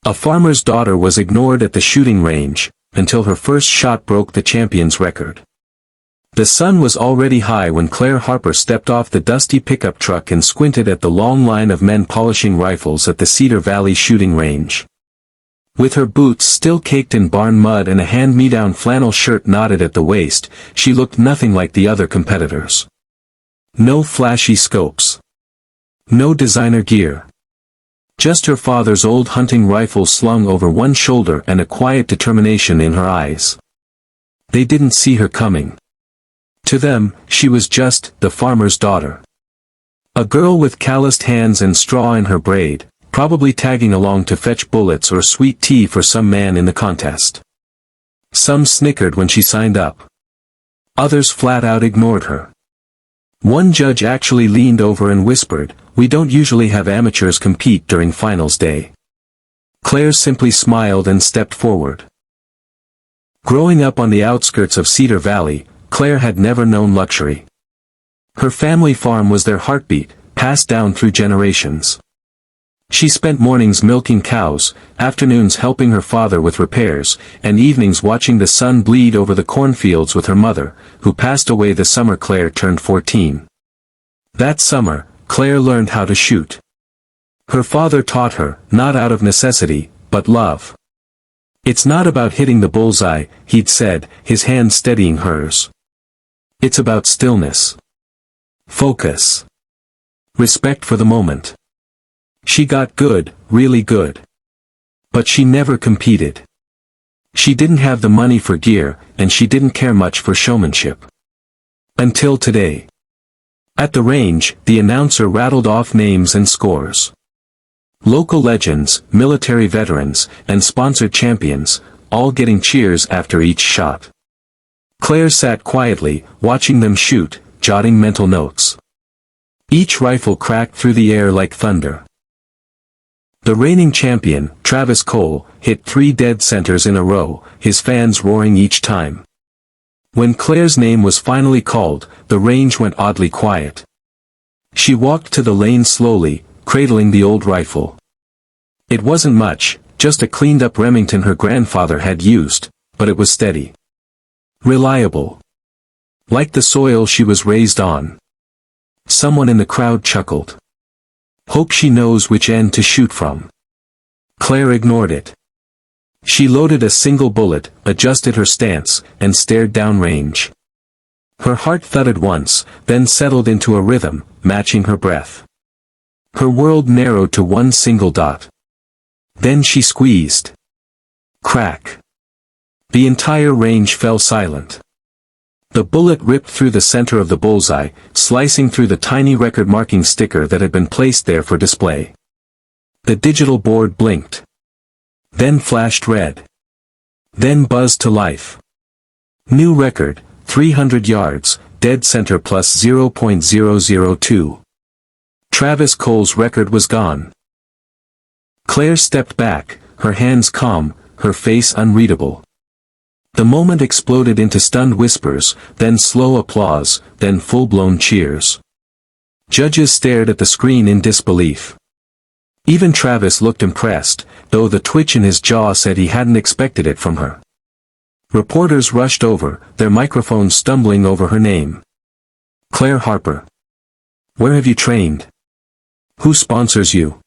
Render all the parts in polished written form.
A farmer's daughter was ignored at the shooting range, until her first shot broke the champion's record. The sun was already high when Claire Harper stepped off the dusty pickup truck and squinted at the long line of men polishing rifles at the Cedar Valley shooting range. With her boots still caked in barn mud and a hand-me-down flannel shirt knotted at the waist, she looked nothing like the other competitors. No flashy scopes. No designer gear. Just her father's old hunting rifle slung over one shoulder and a quiet determination in her eyes. They didn't see her coming. To them, she was just the farmer's daughter. A girl with calloused hands and straw in her braid, probably tagging along to fetch bullets or sweet tea for some man in the contest. Some snickered when she signed up. Others flat out ignored her. One judge actually leaned over and whispered, "We don't usually have amateurs compete during finals day." Claire simply smiled and stepped forward. Growing up on the outskirts of Cedar Valley, Claire had never known luxury. Her family farm was their heartbeat, passed down through generations. She spent mornings milking cows, afternoons helping her father with repairs, and evenings watching the sun bleed over the cornfields with her mother, who passed away the summer Claire turned 14. That summer, Claire learned how to shoot. Her father taught her, not out of necessity, but love. "It's not about hitting the bullseye," he'd said, his hand steadying hers. "It's about stillness. Focus. Respect for the moment." She got good, really good. But she never competed. She didn't have the money for gear, and she didn't care much for showmanship. Until today. At the range, the announcer rattled off names and scores. Local legends, military veterans, and sponsored champions, all getting cheers after each shot. Claire sat quietly, watching them shoot, jotting mental notes. Each rifle cracked through the air like thunder. The reigning champion, Travis Cole, hit 3 dead centers in a row, his fans roaring each time. When Claire's name was finally called, the range went oddly quiet. She walked to the lane slowly, cradling the old rifle. It wasn't much, just a cleaned-up Remington her grandfather had used, but it was steady. Reliable. Like the soil she was raised on. Someone in the crowd chuckled. "Hope she knows which end to shoot from." Claire ignored it. She loaded a single bullet, adjusted her stance, and stared downrange. Her heart thudded once, then settled into a rhythm, matching her breath. Her world narrowed to one single dot. Then she squeezed. Crack. The entire range fell silent. The bullet ripped through the center of the bullseye, slicing through the tiny record-marking sticker that had been placed there for display. The digital board blinked. Then flashed red. Then buzzed to life. New record, 300 yards, dead center plus 0.002. Travis Cole's record was gone. Claire stepped back, her hands calm, her face unreadable. The moment exploded into stunned whispers, then slow applause, then full-blown cheers. Judges stared at the screen in disbelief. Even Travis looked impressed, though the twitch in his jaw said he hadn't expected it from her. Reporters rushed over, their microphones stumbling over her name. "Claire Harper. Where have you trained? Who sponsors you?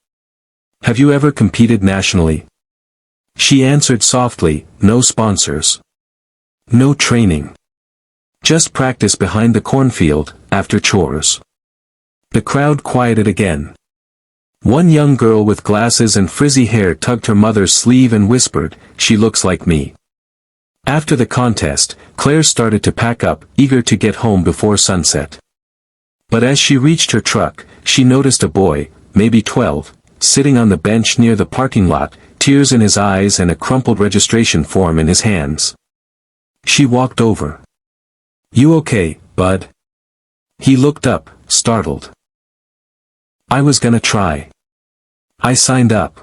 Have you ever competed nationally?" She answered softly, "No sponsors. No training. Just practice behind the cornfield, after chores." The crowd quieted again. One young girl with glasses and frizzy hair tugged her mother's sleeve and whispered, "She looks like me." After the contest, Claire started to pack up, eager to get home before sunset. But as she reached her truck, she noticed a boy, maybe 12, sitting on the bench near the parking lot, tears in his eyes and a crumpled registration form in his hands. She walked over. "You okay, bud?" He looked up, startled. "I was gonna try. I signed up.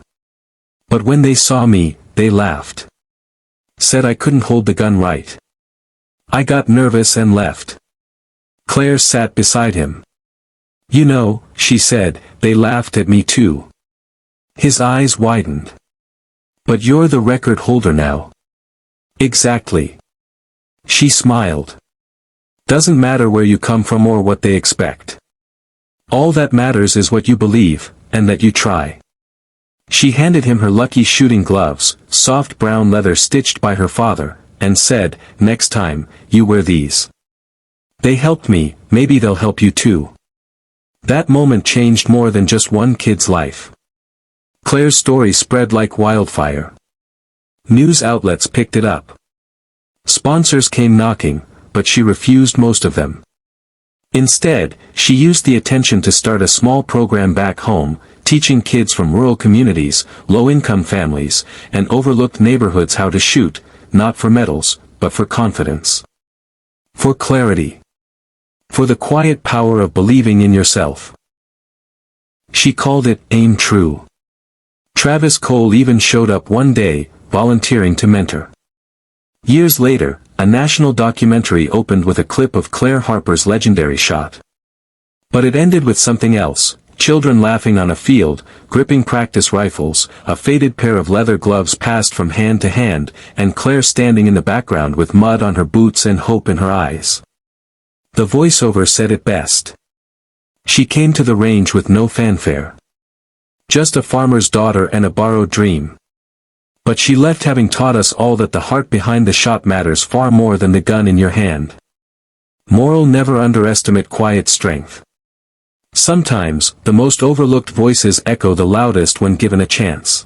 But when they saw me, they laughed. Said I couldn't hold the gun right. I got nervous and left." Claire sat beside him. "You know," she said, "they laughed at me too." His eyes widened. But you're the record holder now. Exactly. She smiled. Doesn't matter where you come from or what they expect. All that matters is what you believe, and that you try. She handed him her lucky shooting gloves, soft brown leather stitched by her father, and said, "Next time, you wear these. They helped me, maybe they'll help you too." That moment changed more than just one kid's life. Claire's story spread like wildfire. News outlets picked it up. Sponsors came knocking, but she refused most of them. Instead, she used the attention to start a small program back home, teaching kids from rural communities, low-income families, and overlooked neighborhoods how to shoot, not for medals, but for confidence. For clarity. For the quiet power of believing in yourself. She called it Aim True. Travis Cole even showed up one day, volunteering to mentor. Years later, a national documentary opened with a clip of Claire Harper's legendary shot. But it ended with something else: children laughing on a field, gripping practice rifles, a faded pair of leather gloves passed from hand to hand, and Claire standing in the background with mud on her boots and hope in her eyes. The voiceover said it best. She came to the range with no fanfare. Just a farmer's daughter and a borrowed dream. But she left having taught us all that the heart behind the shot matters far more than the gun in your hand. Moral: never underestimate quiet strength. Sometimes, the most overlooked voices echo the loudest when given a chance.